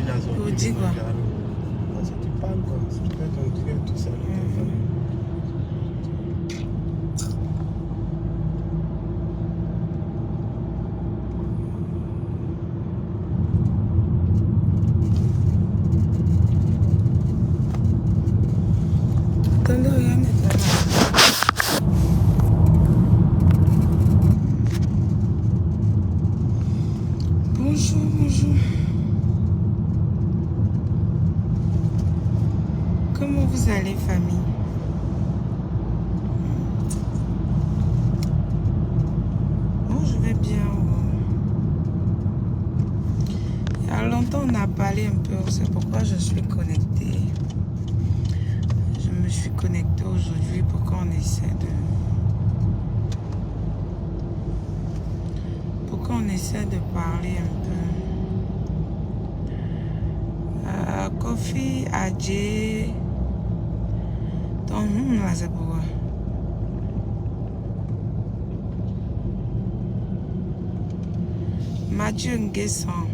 Vous dites quoi? Si tu parles quoi, si tu fais ton truc, tout ça, le téléphone. Attendez, regardez. Bonjour, bonjour. Comment vous allez, famille? Bon, je vais bien. Il y a longtemps, on a parlé un peu. C'est pourquoi je suis connectée. Je me suis connectée aujourd'hui pour qu'on essaie de parler un peu. Kofi, Adjé. Là, c'est pourquoi. Mathieu Nguessan.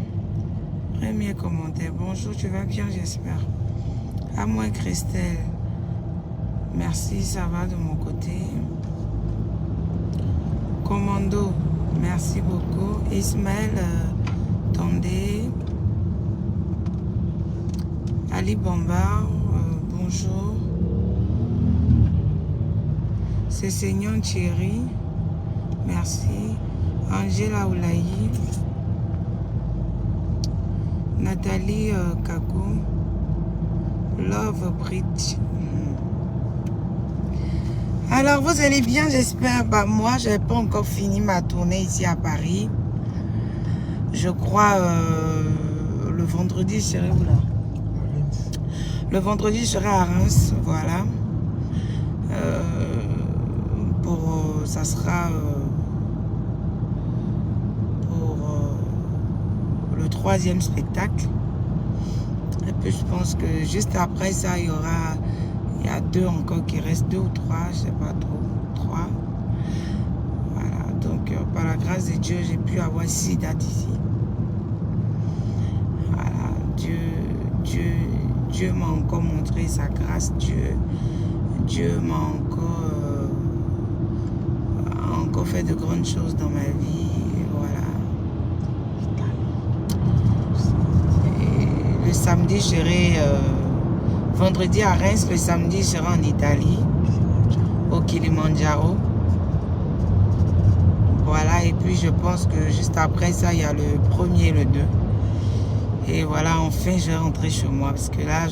Premier commentaire. Bonjour, tu vas bien, j'espère. À moi, Christelle. Merci, ça va de mon côté. Commando. Merci beaucoup. Ismaël Tondé. Ali Bombard. Bonjour. C'est Seignon Thierry. Merci. Angela Oulayi. Nathalie Kakou. Love Bridge. Alors, vous allez bien, j'espère. Bah, moi, je n'ai pas encore fini ma tournée ici à Paris. Je crois le vendredi, je serai où là? Le vendredi, je serai à Reims, voilà. Ça sera pour le 3e spectacle. Et puis, je pense que juste après ça, il y a 2 encore qui restent, 2 ou 3, je ne sais pas trop, 3. Voilà, donc par la grâce de Dieu, j'ai pu avoir 6 dates ici. Voilà, Dieu m'a encore montré sa grâce, Dieu m'a encore fait de grandes choses dans ma vie, et voilà. Et le samedi, je serai... vendredi à Reims, le samedi, je serai en Italie, au Kilimanjaro. Voilà, et puis je pense que juste après ça, il y a le 1er et le 2. Et voilà, enfin, je vais rentrer chez moi, parce que là,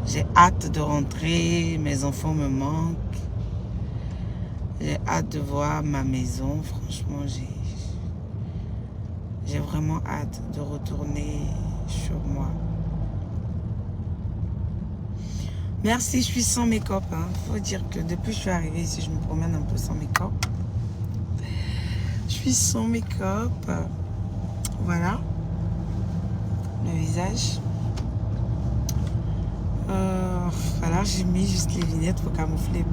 j'ai hâte de rentrer, mes enfants me manquent. J'ai hâte de voir ma maison, franchement, j'ai vraiment hâte de retourner sur moi. Merci, je suis sans make-up. Faut dire que depuis que je suis arrivée ici, je me promène un peu sans make-up. Je suis sans make-up. Voilà. Le visage. Voilà, j'ai mis juste les lunettes pour camoufler.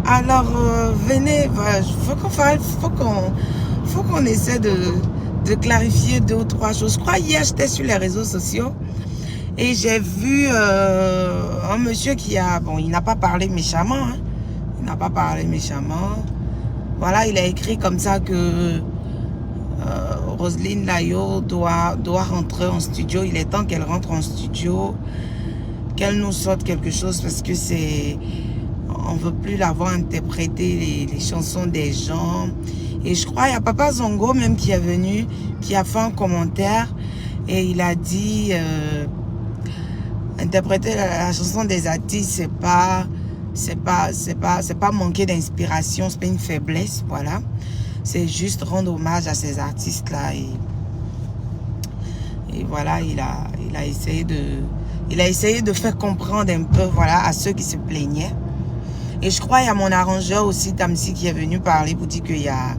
Alors, venez, faut qu'on essaie de clarifier 2 ou 3 choses. Je crois hier, j'étais sur les réseaux sociaux et j'ai vu un monsieur qui a... Bon, il n'a pas parlé méchamment. Hein. Il n'a pas parlé méchamment. Voilà, il a écrit comme ça que Roselyne Layo doit rentrer en studio. Il est temps qu'elle rentre en studio, qu'elle nous sorte quelque chose parce que c'est... On ne veut plus la voir interpréter les chansons des gens. Et je crois, il y a Papa Zongo même qui est venu, qui a fait un commentaire et il a dit interpréter la chanson des artistes, c'est pas manquer d'inspiration, c'est pas une faiblesse, voilà. C'est juste rendre hommage à ces artistes-là et voilà, il a essayé de faire comprendre un peu, voilà, à ceux qui se plaignaient. Et je crois qu'il y a mon arrangeur aussi, Tamsi, qui est venu parler pour dire qu'il y a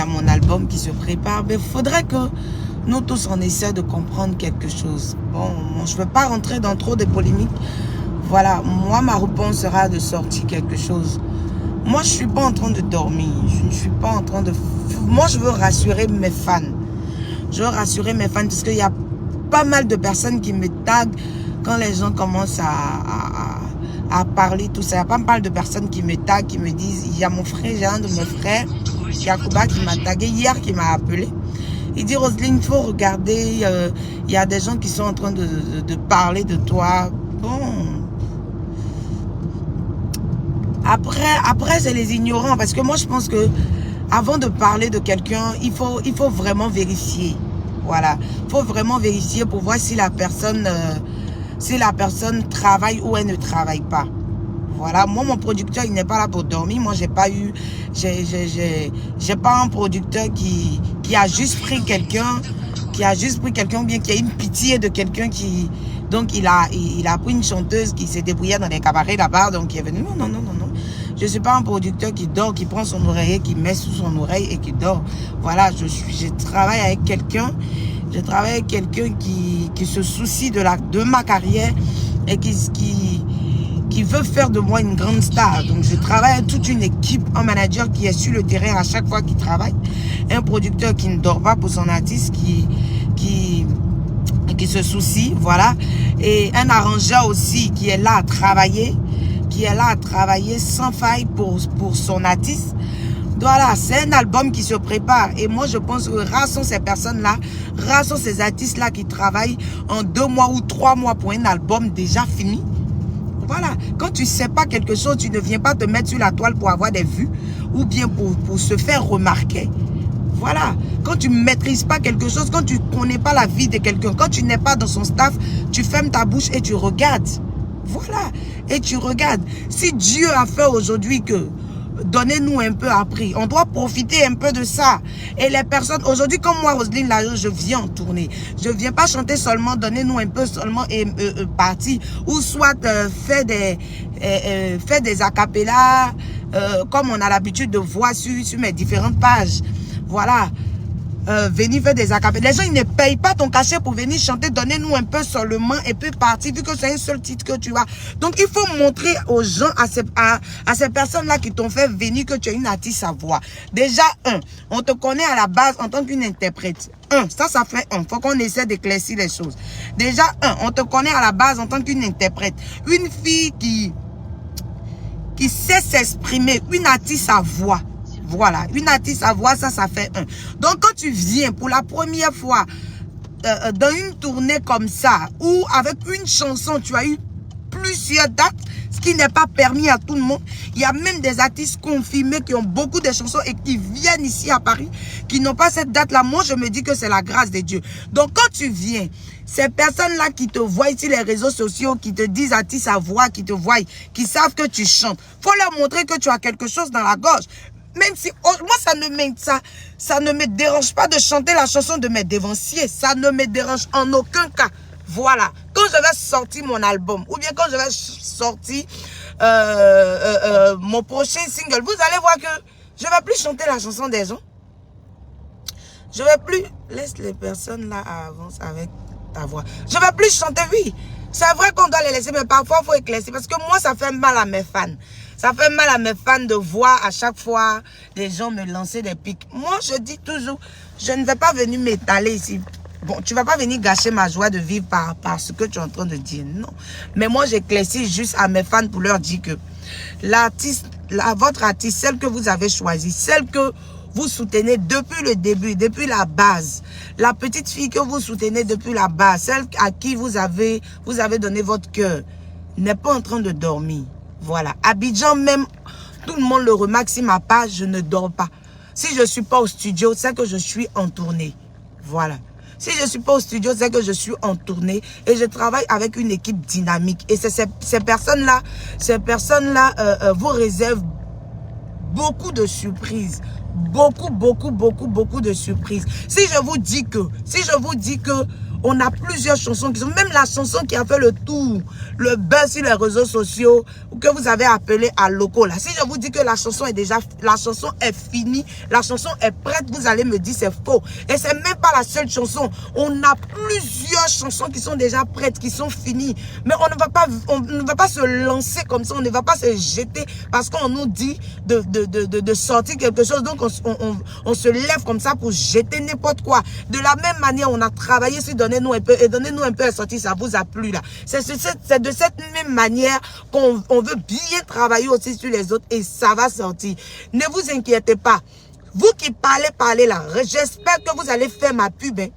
mon album qui se prépare. Mais il faudrait que nous tous, on essaie de comprendre quelque chose. Bon, je ne veux pas rentrer dans trop de polémiques. Voilà, moi, ma réponse sera de sortir quelque chose. Moi, je suis pas en train de dormir. Je ne suis pas en train de... Moi, je veux rassurer mes fans. Je veux rassurer mes fans parce qu'il y a pas mal de personnes qui me taguent quand les gens commencent à parler, tout ça. Il y a pas mal de personnes qui me taguent, qui me disent, il y a mon frère, j'ai un de mes frères, Yacouba, qui m'a tagué hier, qui m'a appelé. Il dit, Roselyne, il faut regarder, il y a des gens qui sont en train de parler de toi. Bon. Après c'est les ignorants, parce que moi, je pense que avant de parler de quelqu'un, il faut vraiment vérifier. Voilà. Il faut vraiment vérifier pour voir si la personne travaille ou elle ne travaille pas. Voilà. Moi, mon producteur, il n'est pas là pour dormir. Moi, j'ai pas un producteur qui a juste pris quelqu'un, ou bien qui a une pitié de quelqu'un qui... Donc, il a pris une chanteuse qui s'est débrouillée dans les cabarets là-bas. Donc, il est venu. Non. Je ne suis pas un producteur qui dort, qui prend son oreiller, qui met sous son oreille et qui dort. Voilà, je travaille avec quelqu'un. Je travaille avec quelqu'un qui se soucie de ma carrière et qui veut faire de moi une grande star. Donc, je travaille avec toute une équipe, un manager qui est sur le terrain à chaque fois qu'il travaille. Un producteur qui ne dort pas pour son artiste, qui se soucie, voilà. Et un arrangeur aussi qui est là à travailler, sans faille pour son artiste. Voilà, c'est un album qui se prépare. Et moi, je pense que rares sont ces personnes-là, rares sont ces artistes-là qui travaillent en 2 mois ou 3 mois pour un album déjà fini. Voilà, quand tu ne sais pas quelque chose, tu ne viens pas te mettre sur la toile pour avoir des vues ou bien pour se faire remarquer. Voilà, quand tu ne maîtrises pas quelque chose, quand tu ne connais pas la vie de quelqu'un, quand tu n'es pas dans son staff, tu fermes ta bouche et tu regardes. Voilà, et tu regardes. Si Dieu a fait aujourd'hui que donnez-nous un peu appris, on doit profiter un peu de ça. Et les personnes, aujourd'hui comme moi, Roselyne Lajo, je viens en tournée. Je ne viens pas chanter seulement, donnez-nous un peu seulement et partir. Ou soit faire des acapellas, comme on a l'habitude de voir sur mes différentes pages. Voilà. Venir faire des acapellas. Les gens, ils ne payent pas ton cachet pour venir chanter. Donnez-nous un peu seulement et puis partir, vu que c'est un seul titre que tu as. Donc, il faut montrer aux gens, à ces personnes-là qui t'ont fait venir que tu es une artiste à voix. Déjà, on te connaît à la base en tant qu'une interprète. Ça fait faut qu'on essaie d'éclaircir les choses. Déjà, on te connaît à la base en tant qu'une interprète. Une fille qui sait s'exprimer, une artiste à voix. Voilà, une artiste à voix, ça fait 1. Donc, quand tu viens pour la première fois dans une tournée comme ça, où avec une chanson, tu as eu plusieurs dates, ce qui n'est pas permis à tout le monde. Il y a même des artistes confirmés qui ont beaucoup de chansons et qui viennent ici à Paris, qui n'ont pas cette date-là. Moi, je me dis que c'est la grâce de Dieu. Donc, quand tu viens, ces personnes-là qui te voient sur les réseaux sociaux, qui te disent artiste à voix, qui te voient, qui savent que tu chantes, faut leur montrer que tu as quelque chose dans la gorge. Même si, moi, ça ne me dérange pas de chanter la chanson de mes dévanciers. Ça ne me dérange en aucun cas. Voilà. Quand je vais sortir mon album, ou bien quand je vais sortir mon prochain single, vous allez voir que je ne vais plus chanter la chanson des gens. Je ne vais plus... Laisse les personnes là avancer avec ta voix. Je ne vais plus chanter, oui. C'est vrai qu'on doit les laisser, mais parfois, il faut éclaircir. Parce que moi, ça fait mal à mes fans. Ça fait mal à mes fans de voir à chaque fois des gens me lancer des pics. Moi, je dis toujours, je ne vais pas venir m'étaler ici. Bon, tu ne vas pas venir gâcher ma joie de vivre par ce que tu es en train de dire. Non. Mais moi, j'éclaircis juste à mes fans pour leur dire que l'artiste, votre artiste, celle que vous avez choisie, celle que vous soutenez depuis le début, depuis la base, la petite fille que vous soutenez depuis la base, celle à qui vous avez donné votre cœur, n'est pas en train de dormir. Voilà. Abidjan même, tout le monde le remarque, si ma page, je ne dors pas. Si je ne suis pas au studio, c'est que je suis en tournée. Voilà. Si je ne suis pas au studio, c'est que je suis en tournée et je travaille avec une équipe dynamique. Et ces personnes-là vous réservent beaucoup de surprises. beaucoup de surprises. Si je vous dis que on a plusieurs chansons qui sont, même la chanson qui a fait le tour, le buzz sur les réseaux sociaux, que vous avez appelé à loco là. Si je vous dis que la chanson est finie, la chanson est prête, vous allez me dire c'est faux. Et c'est même pas la seule chanson. On a plusieurs chansons qui sont déjà prêtes, qui sont finies. Mais on ne va pas se lancer comme ça, on ne va pas se jeter parce qu'on nous dit de sortir quelque chose. Donc on se lève comme ça pour jeter n'importe quoi. De la même manière, on a travaillé sur donnez-nous un peu et donnez-nous un peu à sortir, ça vous a plu là. C'est de cette même manière qu'on veut bien travailler aussi sur les autres et ça va sortir. Ne vous inquiétez pas. Vous qui parlez là, j'espère que vous allez faire ma pub. Hein.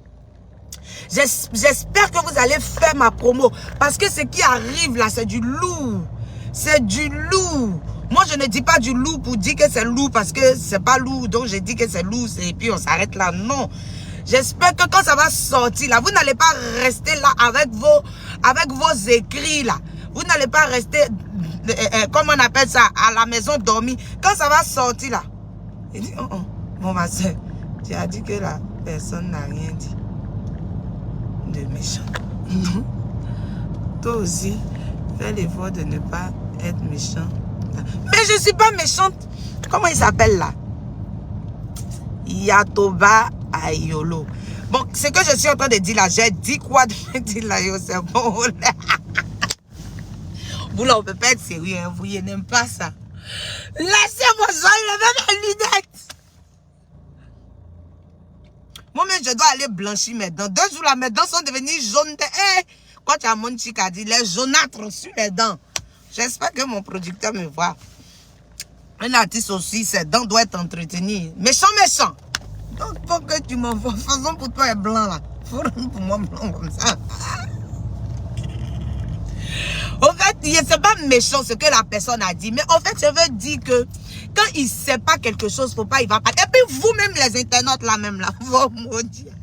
J'espère que vous allez faire ma promo parce que ce qui arrive là, c'est du lourd. C'est du lourd. Moi, je ne dis pas du lourd pour dire que c'est lourd parce que c'est pas lourd. Donc, je dis que c'est lourd et puis on s'arrête là. Non. J'espère que quand ça va sortir là, vous n'allez pas rester là avec vos écrits là. Vous n'allez pas rester, comment on appelle ça, à la maison dormir. Quand ça va sortir là, il dit, bon ma soeur, tu as dit que la personne n'a rien dit de méchant. Non. Toi aussi, fais l'effort de ne pas être méchant. Mais je ne suis pas méchante. Comment il s'appelle là? Yatoba Ayolo. Bon, ce que je suis en train de dire là, j'ai dit quoi de dire là, c'est bon. Vous là, on ne peut pas être sérieux, hein, vous n'aimez pas ça. Laissez-moi enlever mes lunettes. Moi-même, je dois aller blanchir mes dents. 2 jours là, mes dents sont devenues jaunes. Quand tu as mon chic a dit, les jaunâtres sur les dents. J'espère que mon producteur me voit. Un artiste aussi, ses dents doivent être entretenues. Méchant. Donc, faut que tu m'en fasses. Façon pour toi est blanc là. Faut pour moi blanc comme ça. En fait, c'est pas méchant ce que la personne a dit. Mais en fait, je veux dire que quand il ne sait pas quelque chose, faut pas, il va pas. Et puis vous-même, les internautes là même là, vous maudire.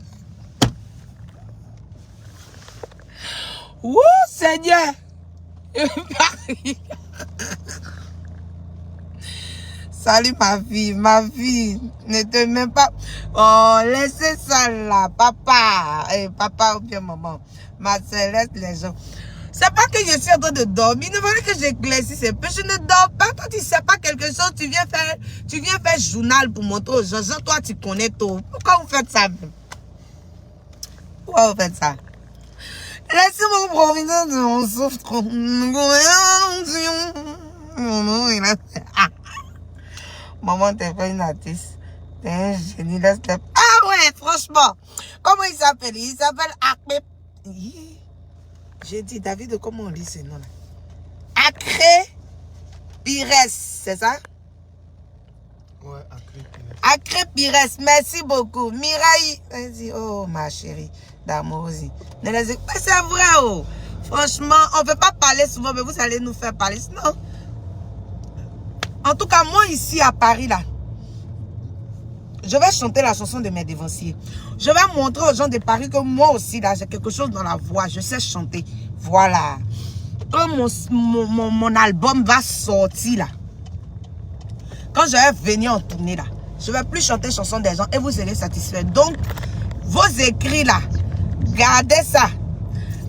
Ouh, Seigneur. Salut ma fille, ne te mets pas. Oh, laissez ça là, papa. Papa ou bien maman. Ma Céleste, les gens. C'est pas que je suis en train de dormir. Il ne fallait que j'éclaircisse un peu. Je ne dors pas. Quand tu ne sais pas quelque chose, tu viens faire journal pour montrer aux gens. Toi, tu connais tout. Pourquoi vous faites ça? Pourquoi vous faites ça? Laissez-moi profiter de mon souffle. Maman, t'es pas une artiste. T'es un génie. Ah ouais, franchement. Comment il s'appelle? Il s'appelle Akme. J'ai dit, David, comment on lit ce nom-là? Acré Pires, c'est ça? Ouais, Acré Pires. Acré Pires, merci beaucoup. Mireille, vas-y, oh ma chérie, d'amour aussi. Mais c'est vrai, oh. Franchement, on ne veut pas parler souvent, mais vous allez nous faire parler. Sinon, en tout cas, moi ici à Paris, là, je vais chanter la chanson de mes dévanciers. Je vais montrer aux gens de Paris que moi aussi, là, j'ai quelque chose dans la voix. Je sais chanter. Voilà. Quand mon album va sortir, là, quand je vais venir en tournée, là, je ne vais plus chanter chanson des gens et vous serez satisfaits. Donc, vos écrits, là, gardez ça.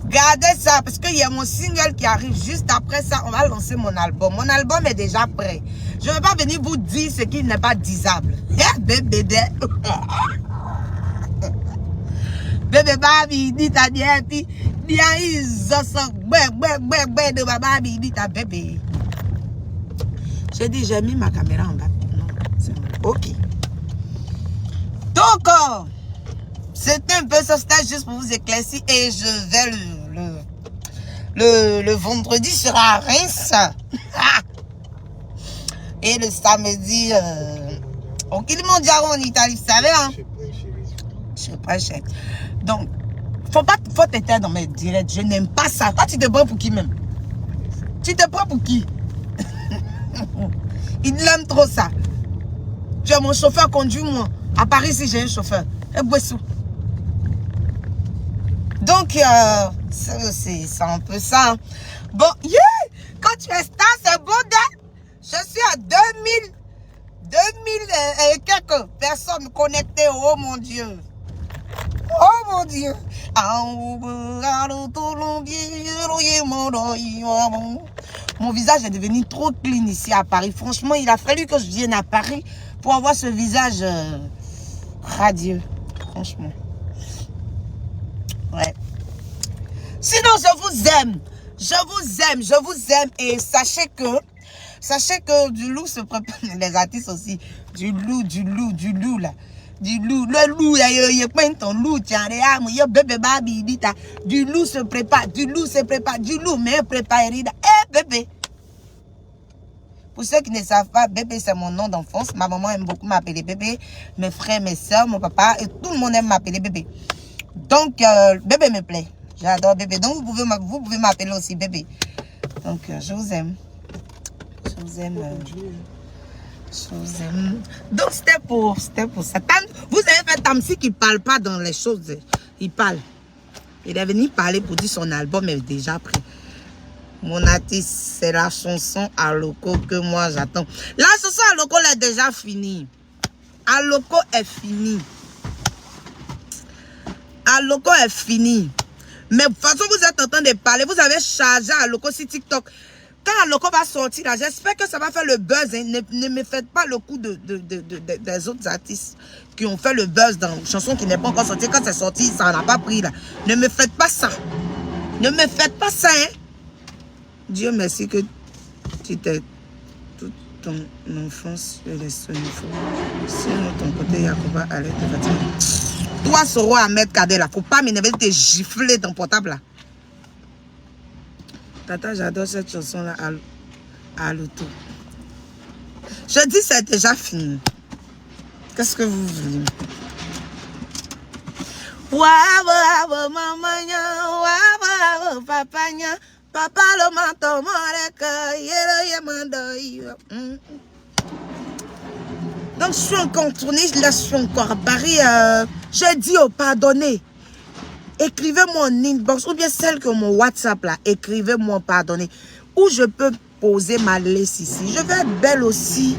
Gardez ça, parce qu'il y a mon single qui arrive juste après ça. On va lancer mon album. Mon album est déjà prêt. Je ne vais pas venir vous dire ce qui n'est pas disable. Bébé, bébé, babi, dit ta bien, puis, bien, ils ont de ma babi, dit ta bébé. J'ai dit, j'ai mis ma caméra en bas. Non, c'est bon. Ok. Donc, c'était un peu ça, c'était juste pour vous éclaircir. Et je vais le vendredi sera à Reims. Et le samedi, au Kilimanjaro en Italie, vous savez, hein? Je suis pas chère. Donc, faut t'éteindre dans mes directs. Je n'aime pas ça. Toi, tu te prends pour qui même? Tu te prends pour qui? Il aime trop ça. Tu es mon chauffeur, conduis-moi. À Paris, si j'ai un chauffeur. Et Boissou. Donc, c'est un peu ça. Bon, yeah! Quand tu es star, c'est bon, je suis à 2000 et quelques TikTok. Personne connecté. Oh mon Dieu. Oh mon Dieu. Mon visage est devenu trop clean ici à Paris. Franchement, il a fallu que je vienne à Paris pour avoir ce visage radieux. Franchement. Ouais. Sinon, je vous aime. Je vous aime. Je vous aime. Et sachez que du loup se prépare. Les artistes aussi. Du loup là. Du loup, le loup, il y a plein ton loup, tiens, il y a bébé babi, dit du loup se prépare, du loup, mais prépare, bébé. Pour ceux qui ne savent pas, bébé c'est mon nom d'enfance, ma maman aime beaucoup m'appeler bébé, mes frères, mes soeurs, mon papa, et tout le monde aime m'appeler bébé. Donc, bébé me plaît, j'adore bébé, donc vous pouvez m'appeler aussi bébé. Donc, je vous aime. Je vous aime. Je vous aime. Donc c'était pour ça. Vous avez fait Tamsi qui parle pas dans les choses. Il parle. Il est venu parler pour dire son album est déjà prêt. Mon artiste, c'est la chanson Aloko que moi j'attends. La chanson Aloko est déjà finie. Aloko est fini. Aloko est fini. Mais de toute façon, vous êtes en train de parler. Vous avez chargé Aloko sur TikTok. Quand Aloko va sortir là, j'espère que ça va faire le buzz. Hein. Ne me faites pas le coup des autres artistes qui ont fait le buzz dans une chanson qui n'est pas encore sortie. Quand c'est sorti, ça n'a pas pris là. Ne me faites pas ça. Ne me faites pas ça. Hein. Dieu merci que tu t'es toute ton enfance sur les soniformes. Sinon, ton côté, Yacoba allait te fatiguer. Toi, Soro Ahmed Kadé là, faut pas m'énerver de te gifler ton portable là. Tata, j'adore cette chanson-là à l'auto. Je dis c'est déjà fini. Qu'est-ce que vous voulez? Papa le manteau donc je suis encore tournée, là je suis encore à Paris. Je dis pardonnez. Écrivez-moi en inbox ou bien celle que mon WhatsApp là, écrivez-moi pardonnez. Où je peux poser ma laisse ici. Je vais être belle aussi.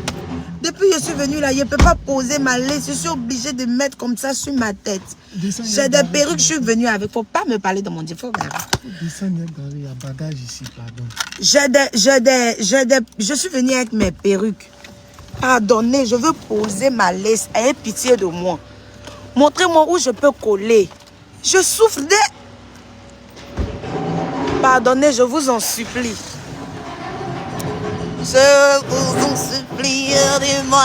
Depuis que je suis venue là, je ne peux pas poser ma laisse. Je suis obligée de mettre comme ça sur ma tête. J'ai des perruques, je suis venue avec. Il ne faut pas me parler de mon Dieu. Il y a bagage ici, pardon. Je suis venue avec mes perruques. Pardonnez, je veux poser ma laisse. Ayez pitié de moi. Montrez-moi où je peux coller. Je souffre de... Pardonnez, je vous en supplie. Je vous en supplie, dis-moi.